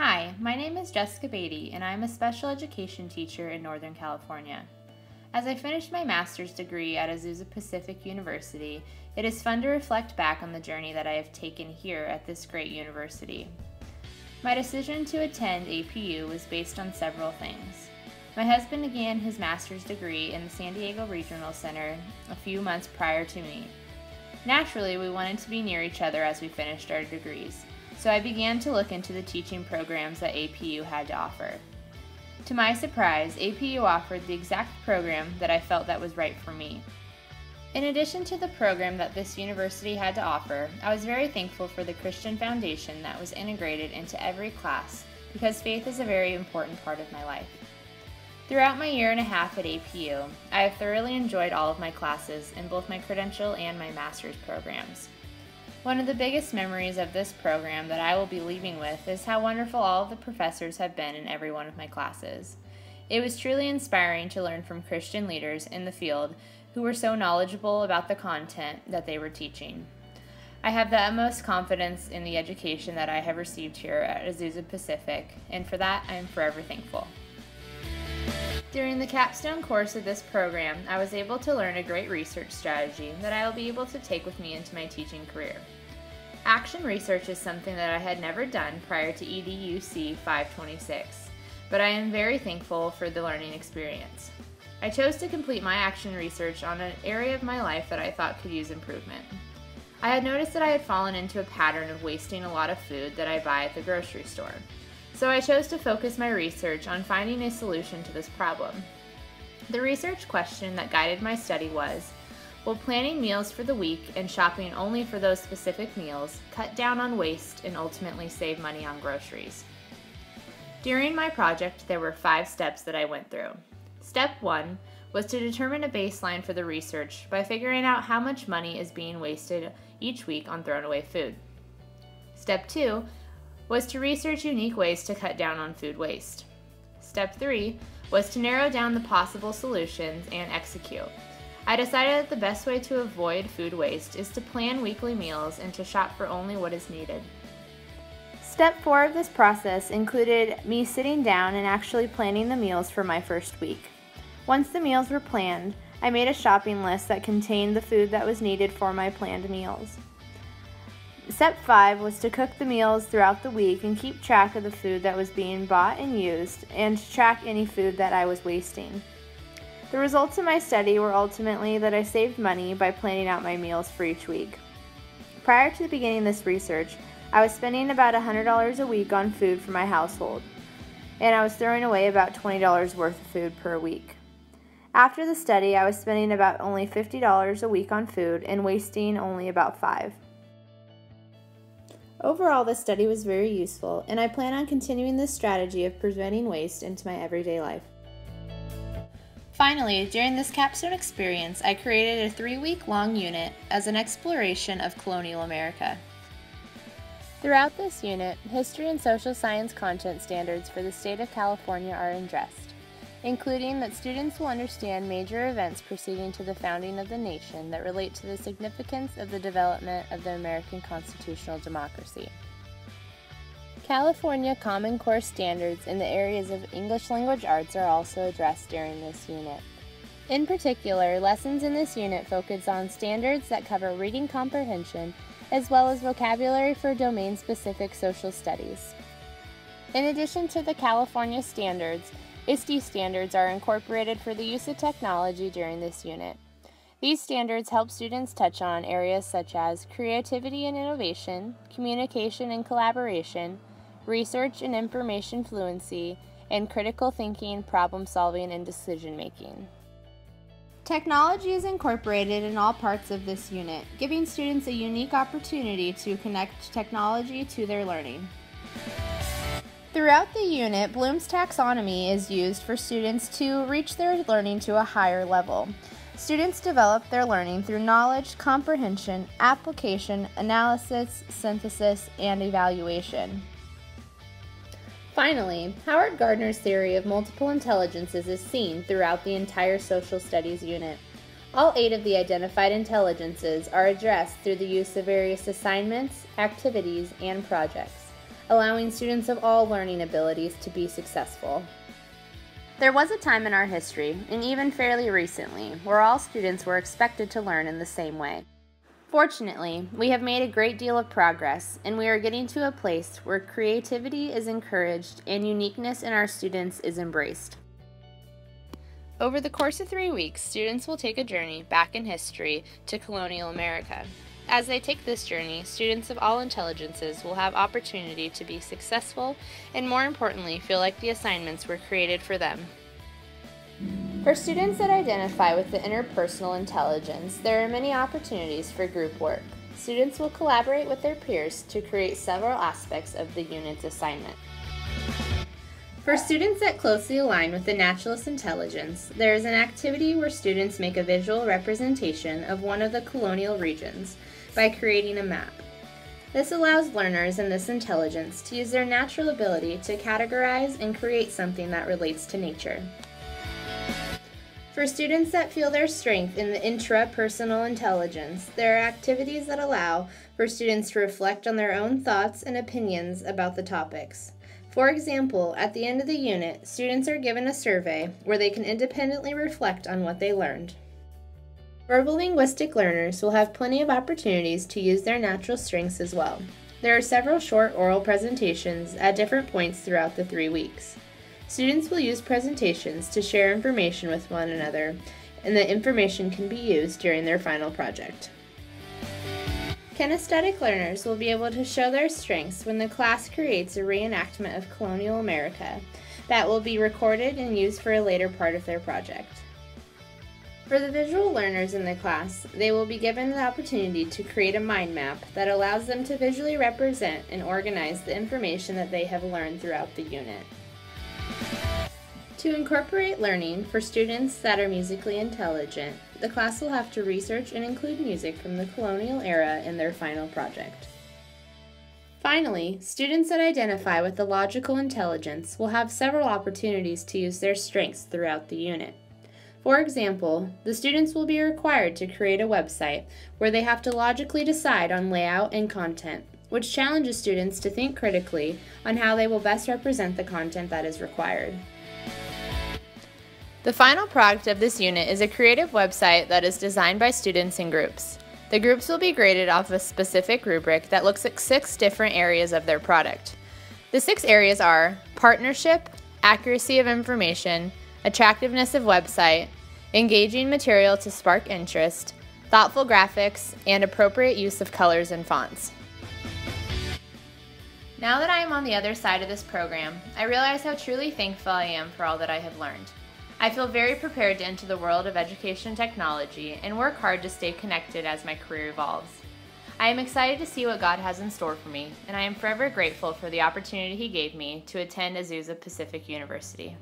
Hi, my name is Jessica Beatty, and I'm a special education teacher in Northern California. As I finished my master's degree at Azusa Pacific University, it is fun to reflect back on the journey that I have taken here at this great university. My decision to attend APU was based on several things. My husband began his master's degree in the San Diego Regional Center a few months prior to me. Naturally, we wanted to be near each other as we finished our degrees, so I began to look into the teaching programs that APU had to offer. To my surprise, APU offered the exact program that I felt that was right for me. In addition to the program that this university had to offer, I was very thankful for the Christian foundation that was integrated into every class, because faith is a very important part of my life. Throughout my year and a half at APU, I have thoroughly enjoyed all of my classes in both my credential and my master's programs. One of the biggest memories of this program that I will be leaving with is how wonderful all of the professors have been in every one of my classes. It was truly inspiring to learn from Christian leaders in the field who were so knowledgeable about the content that they were teaching. I have the utmost confidence in the education that I have received here at Azusa Pacific, and for that I am forever thankful. During the capstone course of this program, I was able to learn a great research strategy that I will be able to take with me into my teaching career. Action research is something that I had never done prior to EDUC 526, but I am very thankful for the learning experience. I chose to complete my action research on an area of my life that I thought could use improvement. I had noticed that I had fallen into a pattern of wasting a lot of food that I buy at the grocery store. So I chose to focus my research on finding a solution to this problem. The research question that guided my study was, will planning meals for the week and shopping only for those specific meals cut down on waste and ultimately save money on groceries? During my project, there were 5 steps that I went through. Step 1 was to determine a baseline for the research by figuring out how much money is being wasted each week on thrown away food. Step 2 was to research unique ways to cut down on food waste. Step 3 was to narrow down the possible solutions and execute. I decided that the best way to avoid food waste is to plan weekly meals and to shop for only what is needed. Step 4 of this process included me sitting down and actually planning the meals for my first week. Once the meals were planned, I made a shopping list that contained the food that was needed for my planned meals. Step 5 was to cook the meals throughout the week and keep track of the food that was being bought and used, and to track any food that I was wasting. The results of my study were ultimately that I saved money by planning out my meals for each week. Prior to beginning this research, I was spending about $100 a week on food for my household, and I was throwing away about $20 worth of food per week. After the study, I was spending about only $50 a week on food and wasting only about $5. Overall, this study was very useful, and I plan on continuing this strategy of preventing waste into my everyday life. Finally, during this capstone experience, I created a 3-week-long unit as an exploration of colonial America. Throughout this unit, history and social science content standards for the state of California are addressed, including that students will understand major events preceding to the founding of the nation that relate to the significance of the development of the American constitutional democracy. California Common Core standards in the areas of English language arts are also addressed during this unit. In particular, lessons in this unit focus on standards that cover reading comprehension as well as vocabulary for domain-specific social studies. In addition to the California standards, ISTE standards are incorporated for the use of technology during this unit. These standards help students touch on areas such as creativity and innovation, communication and collaboration, research and information fluency, and critical thinking, problem solving, and decision making. Technology is incorporated in all parts of this unit, giving students a unique opportunity to connect technology to their learning. Throughout the unit, Bloom's taxonomy is used for students to reach their learning to a higher level. Students develop their learning through knowledge, comprehension, application, analysis, synthesis, and evaluation. Finally, Howard Gardner's theory of multiple intelligences is seen throughout the entire social studies unit. All 8 of the identified intelligences are addressed through the use of various assignments, activities, and projects. allowing students of all learning abilities to be successful. There was a time in our history, and even fairly recently, where all students were expected to learn in the same way. Fortunately, we have made a great deal of progress, and we are getting to a place where creativity is encouraged and uniqueness in our students is embraced. Over the course of 3 weeks, students will take a journey back in history to colonial America. As they take this journey, students of all intelligences will have opportunity to be successful and, more importantly, feel like the assignments were created for them. For students that identify with the interpersonal intelligence, there are many opportunities for group work. Students will collaborate with their peers to create several aspects of the unit's assignment. For students that closely align with the naturalist intelligence, there is an activity where students make a visual representation of one of the colonial regions by creating a map. This allows learners in this intelligence to use their natural ability to categorize and create something that relates to nature. For students that feel their strength in the intrapersonal intelligence, there are activities that allow for students to reflect on their own thoughts and opinions about the topics. For example, at the end of the unit, students are given a survey where they can independently reflect on what they learned. Verbal linguistic learners will have plenty of opportunities to use their natural strengths as well. There are several short oral presentations at different points throughout the 3 weeks. Students will use presentations to share information with one another, and the information can be used during their final project. Kinesthetic learners will be able to show their strengths when the class creates a reenactment of colonial America that will be recorded and used for a later part of their project. For the visual learners in the class, they will be given the opportunity to create a mind map that allows them to visually represent and organize the information that they have learned throughout the unit. To incorporate learning for students that are musically intelligent, the class will have to research and include music from the colonial era in their final project. Finally, students that identify with the logical intelligence will have several opportunities to use their strengths throughout the unit. For example, the students will be required to create a website where they have to logically decide on layout and content, which challenges students to think critically on how they will best represent the content that is required. The final product of this unit is a creative website that is designed by students in groups. The groups will be graded off a specific rubric that looks at 6 different areas of their product. The 6 areas are partnership, accuracy of information, attractiveness of website, engaging material to spark interest, thoughtful graphics, and appropriate use of colors and fonts. Now that I am on the other side of this program, I realize how truly thankful I am for all that I have learned. I feel very prepared to enter the world of education technology and work hard to stay connected as my career evolves. I am excited to see what God has in store for me, and I am forever grateful for the opportunity He gave me to attend Azusa Pacific University.